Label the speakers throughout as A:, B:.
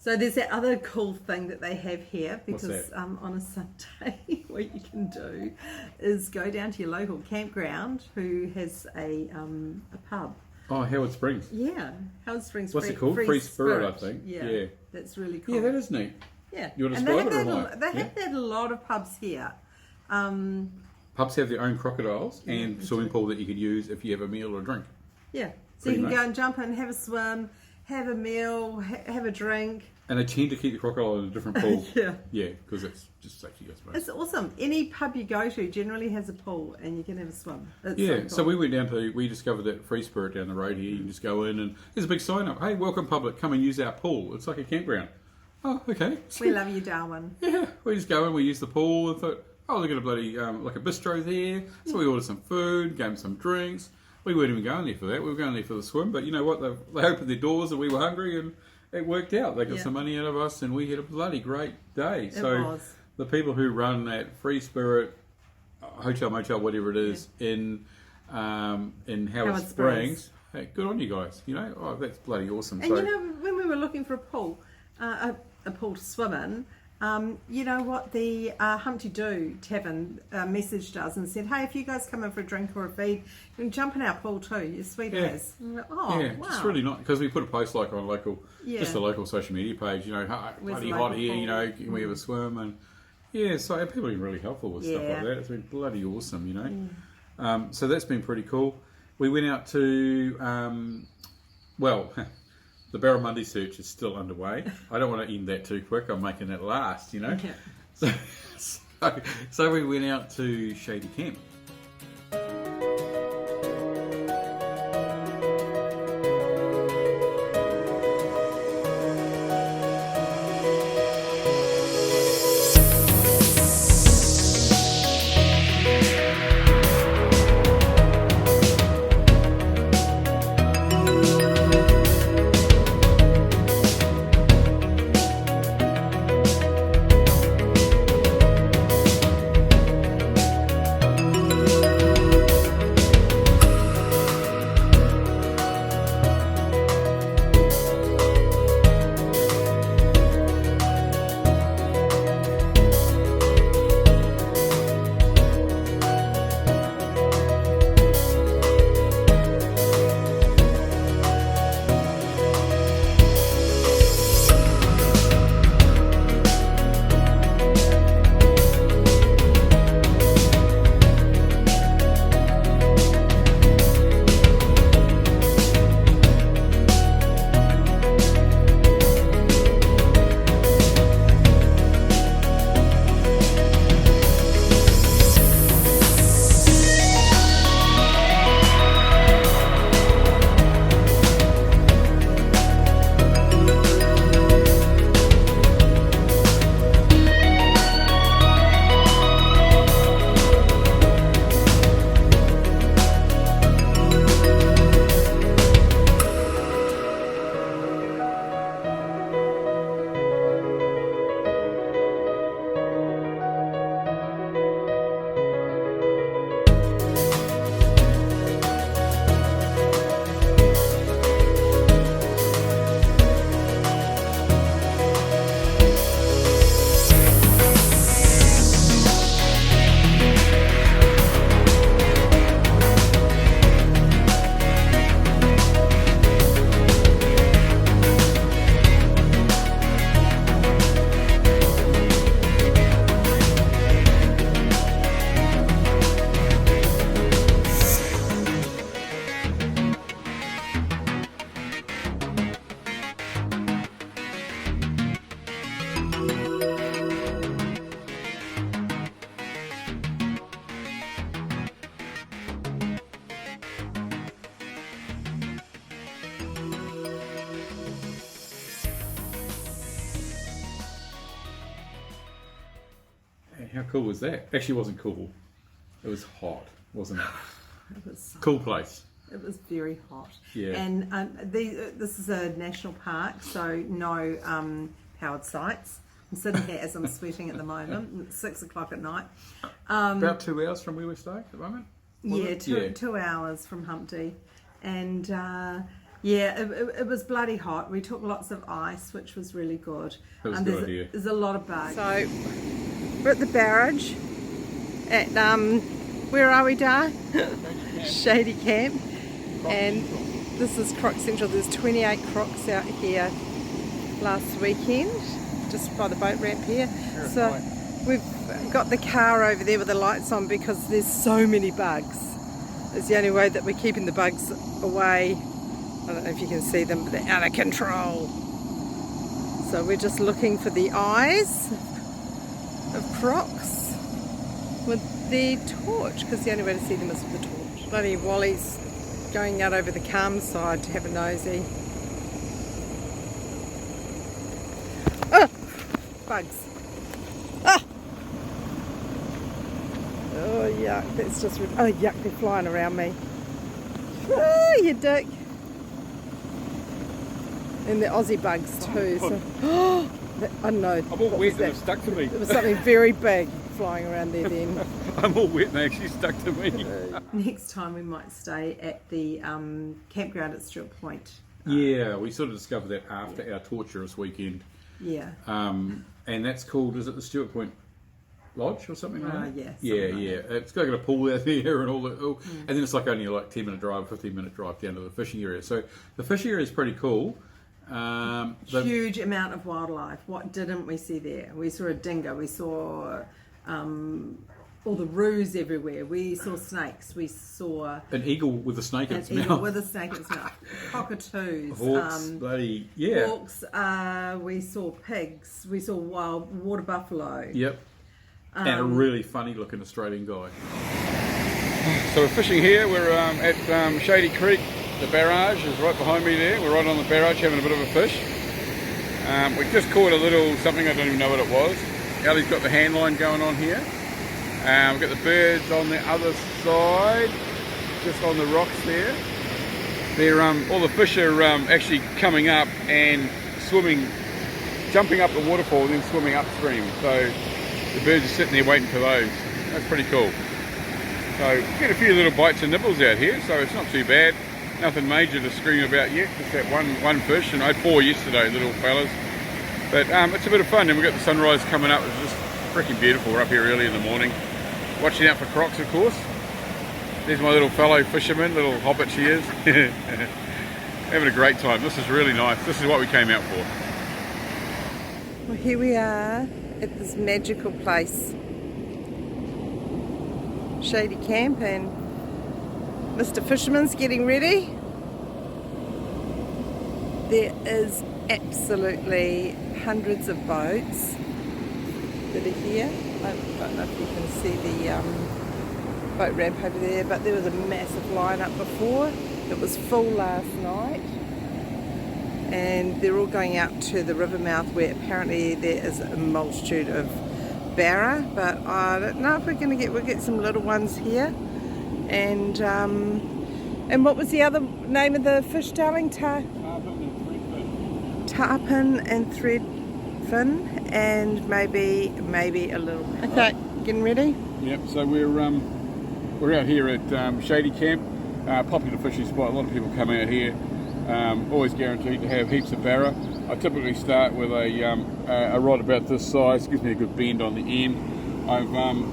A: So there's that other cool thing that they have here, because
B: What's that?
A: on a Sunday what you can do is go down to your local campground who has a pub.
B: Oh, Howard Springs.
A: Yeah, Howard Springs.
B: What's it called? Free Spirit, I think. Yeah.
A: That's really cool.
B: Yeah, that is neat.
A: Yeah,
B: You want to
A: and
B: describe it or
A: they
B: not?
A: have that a lot of pubs here.
B: Pubs have their own crocodiles and swimming pool that you could use if you have a meal or a drink.
A: Yeah, so
B: Pretty
A: you can
B: much.
A: go and jump in, have a swim, have a meal, have a drink.
B: And they tend to keep the crocodile in a different pool.
A: Yeah.
B: Yeah, because it's just safety, I suppose.
A: It's awesome. Any pub you go to generally has a pool and you can have a swim. It's
B: Yeah,
A: cool.
B: so we went down to, we discovered that Free Spirit down the road here. You can just go in and there's a big sign up. Hey, welcome public, come and use our pool. It's like a campground. Oh, okay.
A: We love you, Darwin.
B: Yeah, we just go in, we use the pool and thought, oh, they've got a bloody, like a bistro there. So we ordered some food, gave them some drinks. We weren't even going there for that. We were going there for the swim. But you know what? They opened their doors and we were hungry and it worked out. They got some money out of us and we had a bloody great day. So
A: was.
B: the people who run that Free Spirit hotel, motel, whatever it is, in Howard Springs, hey, good on you guys. You know, oh, that's bloody awesome.
A: And
B: So,
A: you know, when we were looking for a pool to swim in, you know what, the Humpty Doo Tavern messaged us and said, hey, if you guys come in for a drink or a feed, you can jump in our pool too. You're sweet as. And we're like, oh,
B: yeah,
A: wow.
B: it's really nice because we put a post like on local, just a local social media page. You know,
A: Where's
B: bloody
A: the
B: hot
A: local
B: here.
A: pool?
B: You know, can we have a swim? And yeah, so people have been really helpful with stuff like that. It's been bloody awesome. You know, so that's been pretty cool. We went out to the Barramundi search is still underway. I don't want to end that too quick. I'm making it last. You know.
A: Yeah.
B: So we went out to Shady Camp. How cool was that? Actually, it wasn't cool. It was hot, wasn't it?
A: It was
B: Cool place.
A: It was very hot.
B: Yeah.
A: And this is a national park, so no powered sites. I'm sitting here as I'm sweating at the moment. It's 6 o'clock at night.
B: About 2 hours from where we're staying at the moment? Was
A: Yeah,
B: it?
A: two hours from Humpty. And Yeah, it was bloody hot. We took lots of ice, which was really good.
B: That was a good idea.
A: There's a lot of bugs. So we're at the barrage at where are we, Dar? Shady Camp. And this is Croc Central. There's 28 crocs out here last weekend, just by the boat ramp here. So we've got the car over there with the lights on because there's so many bugs. It's the only way that we're keeping the bugs away. I don't know if you can see them, but they're out of control. So we're just looking for the eyes of crocs with the torch, because the only way to see them is with the torch. Bloody Wally's going out over the calm side to have a nosy. Oh! Bugs. Ah! Oh yuck, that's just... Oh yuck, they're flying around me. Oh, you dick. And the Aussie bugs too. So, I don't know.
B: I'm all wet and they've stuck to me.
A: There was something very big flying around there then.
B: I'm all wet and they actually stuck to me.
A: Next time we might stay at the campground at Stewart Point.
B: Yeah, we sort of discovered that after our torturous weekend.
A: Yeah.
B: And that's called, is it the Stewart Point Lodge or something like that?
A: Yeah.
B: Yeah. It's got a pool out there and all that. And then it's like only like 10-minute drive, 15-minute drive down to the fishing area. So the fishing area is pretty cool.
A: Huge amount of wildlife. What didn't we see there? We saw a dingo. We saw all the roos everywhere. We saw snakes. We saw
B: an eagle with a snake in its mouth.
A: An eagle with a snake in its mouth. Cockatoos.
B: Hawks, bloody, yeah.
A: Hawks. We saw pigs. We saw wild water buffalo.
B: Yep. And a really funny looking Australian guy. So we're fishing here. We're at Shady Creek. The barrage is right behind me there. We're right on the barrage having a bit of a fish. We just caught a little something, I don't even know what it was. Ellie's got the hand line going on here. We've got the birds on the other side, just on the rocks there. They're, all the fish are actually coming up and swimming, jumping up the waterfall and then swimming upstream. So the birds are sitting there waiting for those. That's pretty cool. So get a few little bites and nibbles out here, so it's not too bad. Nothing major to scream about yet, just that one fish, and I had 4 yesterday, little fellas. But it's a bit of fun, and we've got the sunrise coming up. It's just freaking beautiful. We're up here early in the morning. Watching out for crocs, of course. There's my little fellow fisherman, little hobbit she is. Having a great time. This is really nice. This is what we came out for.
A: Well, here we are at this magical place, Shady Camp, and Mr. Fisherman's getting ready. There is absolutely hundreds of boats that are here. I don't know if you can see the boat ramp over there, but there was a massive lineup before. It was full last night, and they're all going out to the river mouth where apparently there is a multitude of barra, but I don't know if we'll get some little ones here. And what was the other name of the fish, darling? Tarpon and threadfin, and maybe a little. Okay, getting ready.
B: Yep. So we're out here at Shady Camp, popular fishing spot. A lot of people come out here. Always guaranteed to have heaps of barra. I typically start with a rod about this size. Gives me a good bend on the end.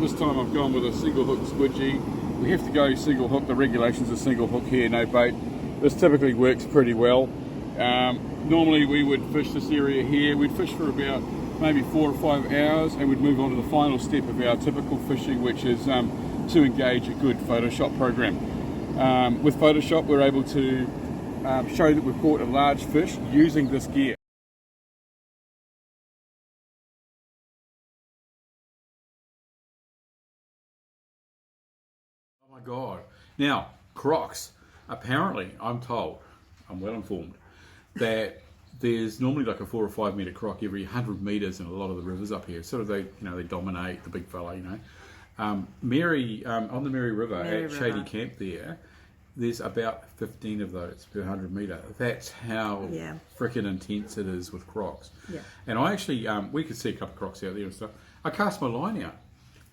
B: This time I've gone with a single hook squidgy. We have to go single hook. The regulations are single hook here, no bait. This typically works pretty well. Normally we would fish this area here. We'd fish for about maybe 4 or 5 hours, and we'd move on to the final step of our typical fishing, which is to engage a good Photoshop program. With Photoshop, we're able to show that we've caught a large fish using this gear. Oh my God. Now, crocs. Apparently, I'm told, I'm well informed, that there's normally like a 4 or 5 metre croc every 100 metres in a lot of the rivers up here. Sort of they dominate the big fella, on the Mary River Shady Camp there's about 15 of those per 100 metre. That's how freaking intense it is with crocs. Yeah. And I actually, we could see a couple of crocs out there and stuff. I cast my line out,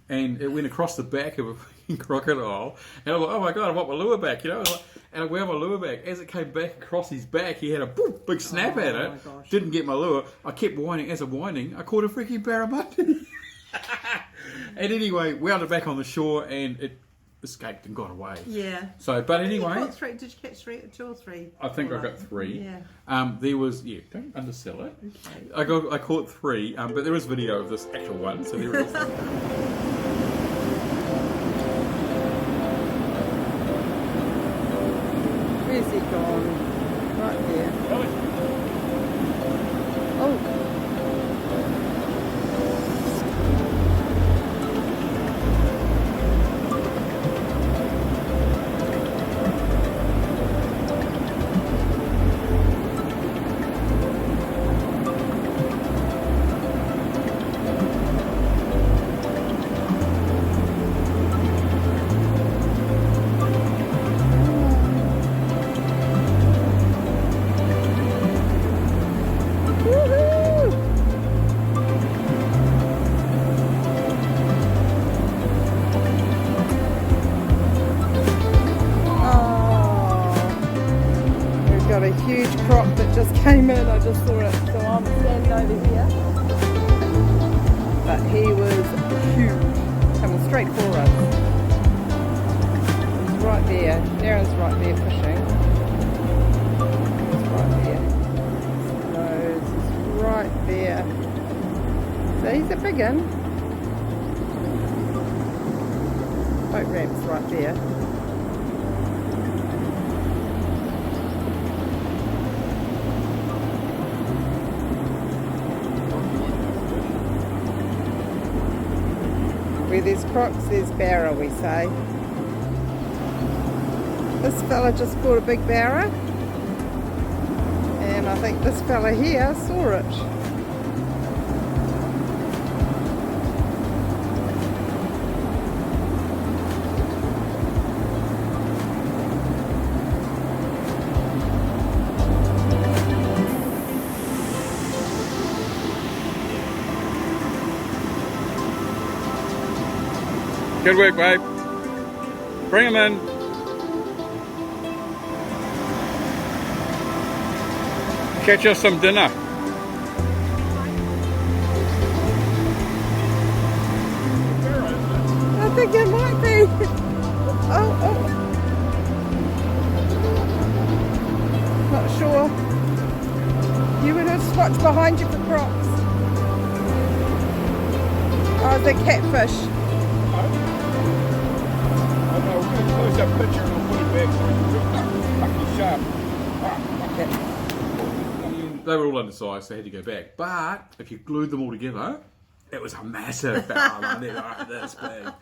B: and it went across the back of a fucking crocodile. And I'm like, oh my god, I want my lure back, you know. And I grabbed my lure back. As it came back across his back, he had a big snap at it.
A: My gosh.
B: Didn't get my lure. I kept whining. As I'm whining, I caught a freaking barramundi. And anyway, wound it back on the shore, and it escaped and got away.
A: Yeah.
B: So, but anyway,
A: You caught 3. Did you catch 3? 2 or 3?
B: I think I got 3.
A: Yeah.
B: There was don't undersell it.
A: Okay.
B: I caught 3, but there is video of this actual one, so there is.
A: Where's he gone? Right there. Oh. Got a huge croc that just came in. I just saw it, so I'm standing over here. But he was huge, coming straight for us. He's right there. Darren's right there fishing. He's right there. Nose is right there. So he's a big one. Boat ramp's right there. Where there's crocs, there's barra, we say. This fella just caught a big barra, and I think this fella here saw it.
B: Good work, babe. Bring him in. Catch us some dinner.
A: I think it might be. Oh. Not sure. You would have to watch behind you for crocs. Oh, the catfish.
B: Close that picture and I'll put it back so it's sharp. They were all undersized, so they had to go back. But if you glued them all together, it was a massive barra. They're like this big.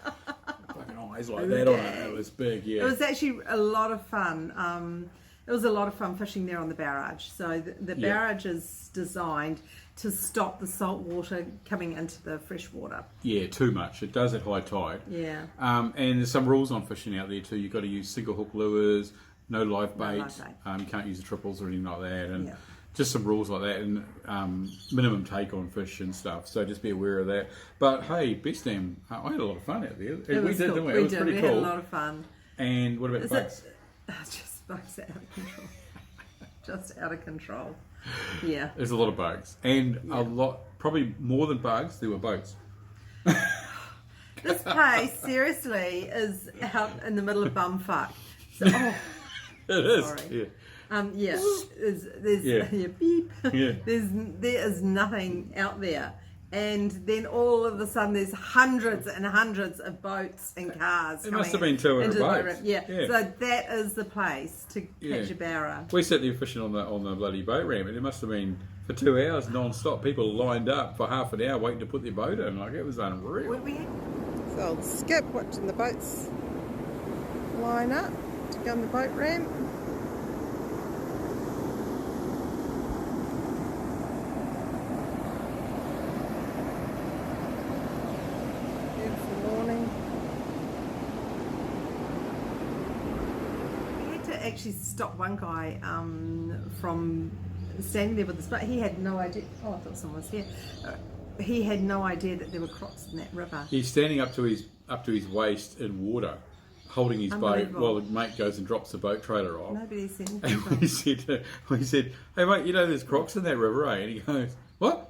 B: Fucking eyes like that on it. It was big, yeah.
A: It was actually a lot of fun. It was a lot of fun fishing there on the barrage. So the barrage is designed to stop the salt water coming into the fresh water.
B: Yeah, too much. It does at high tide.
A: Yeah.
B: And there's some rules on fishing out there too. You've got to use single hook lures, no live bait. You can't use the triples or anything like that. And just some rules like that, and minimum take on fish and stuff. So just be aware of that. But hey, best damn, I had a lot of fun out there.
A: It was cool.
B: Didn't we? It was pretty cool.
A: We had a lot of fun.
B: And what about bugs?
A: Just bugs out of control. Just out of control. Yeah.
B: There's a lot of bugs. And a lot, probably more than bugs, there were boats.
A: This place, seriously, is out in the middle of bumfuck. So,
B: it is.
A: Sorry.
B: Yeah.
A: There's beep.
B: Yeah.
A: There is nothing out there. And then all of a sudden there's hundreds and hundreds of boats and cars.
B: It must have been 200 boats.
A: Yeah. So that is the place to catch a barra.
B: We sat there fishing on the bloody boat ramp, and it must have been for 2 hours non-stop. People lined up for half an hour waiting to put their boat in. Like, it was unreal.
A: So I'll skip watching the boats line up to go on the boat ramp. Actually stopped one guy from standing there with us, but he had no idea. Oh, I thought someone was here. he had no idea that there were crocs in that river.
B: He's standing up to his waist in water, holding his boat while the mate goes and drops the boat trailer off.
A: Nobody said
B: And
A: anything.
B: we said, hey mate, you know there's crocs in that river, eh? And he goes, what?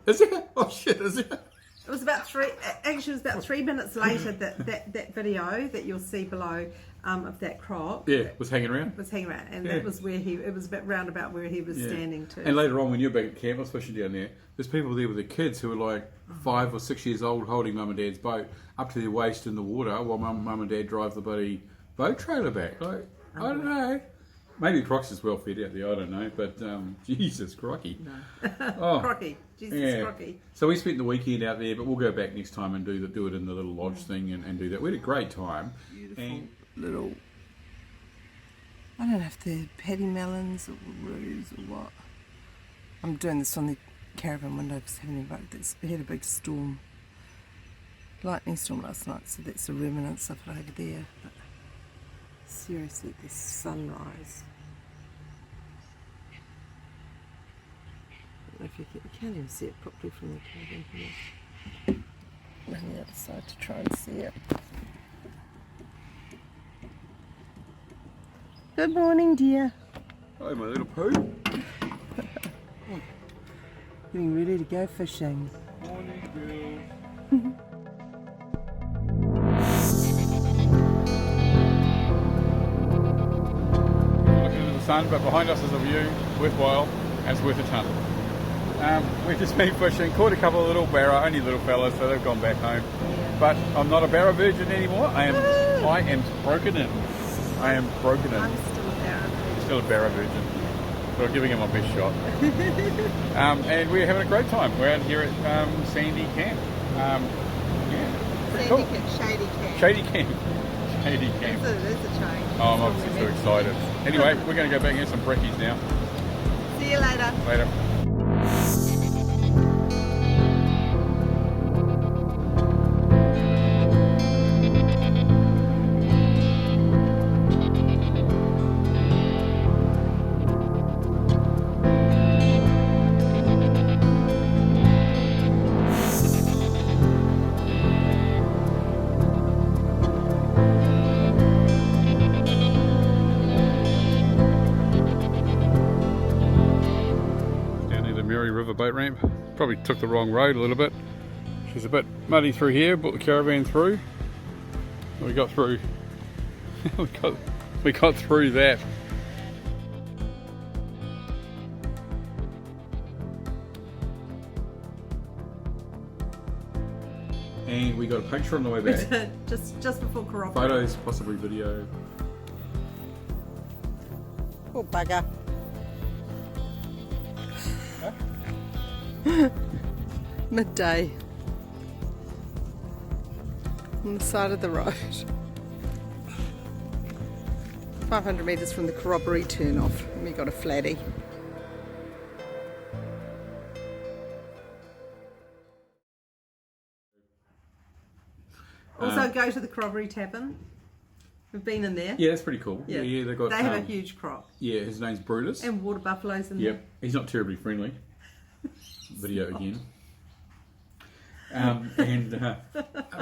B: Is there? Oh shit, is there?
A: It was about 3 minutes later that video that you'll see below of that croc.
B: Yeah, was hanging around.
A: And that was where it was a bit roundabout where he was standing too.
B: And later on, when you were back at camp, I was fishing down there, there's people there with their kids who are like 5 or 6 years old holding mum and dad's boat up to their waist in the water while mum and dad drive the bloody boat trailer back. Like, I don't know. Maybe Crocs is well fed out there, I don't know, but Jesus crocky.
A: No. Crocky. Jesus crocky.
B: So we spent the weekend out there, but we'll go back next time and do it in the little lodge thing and do that. We had a great time.
A: Beautiful little, I don't know if they're paddy melons or roos or what. I'm doing this on the caravan window because we had a big storm, lightning storm last night, so that's the remnants of it over there. But seriously, the sunrise. I don't know if you can't even see it properly from the caravan here. On the other side to try and see it. Good morning, dear.
B: Hi, my little poo.
A: Getting ready to go fishing.
B: Morning, girl. Looking into the sun, but behind us is a view worthwhile and it's worth a ton. We've just been fishing, caught a couple of little barra, only little fellas, so they've gone back home. But I'm not a barra virgin anymore. I am broken in. I'm broken in.
A: I'm still a barra virgin.
B: Still a barra virgin. But I'm giving it my best shot. And we're having a great time. We're out here at Sandy Camp.
A: Sandy
B: cool.
A: Camp, Shady Camp.
B: Shady Camp. Shady Camp.
A: There's a change.
B: Oh, I'm obviously too excited. Anyway, we're going to go back and get some brekkies now.
A: See you later.
B: Later. River boat ramp. Probably took the wrong road a little bit. She's a bit muddy through here, brought the caravan through. We got through we got through that. And we got a puncture on the way back.
A: just before Karapa.
B: Photos, possibly video.
A: Oh bugger. Midday on the side of the road, 500 metres from the corroboree turn off, and we got a flatty. Also go to the corroboree tavern. We've been in there.
B: Yeah, that's pretty cool. Yeah,
A: they have a huge croc.
B: Yeah, his name's Brutus.
A: And water buffaloes in there.
B: Yep, he's not terribly friendly. Video again. And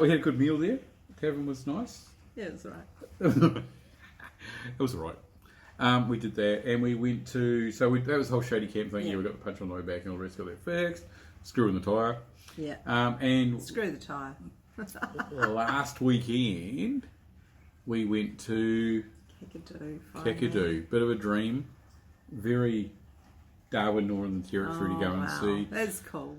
B: we had a good meal there. The tavern was nice.
A: Yeah, it was alright.
B: It was alright. We did that, and we went to. That was the whole Shady Camp thing. Yeah, we got the punch on the way back, and all the rest got that fixed. Screw in the tyre.
A: Yeah.
B: And
A: screw the tyre.
B: Last weekend, we went to Kakadu. Bit of a dream. Very Darwin, Northern Territory to go and see.
A: That's cool.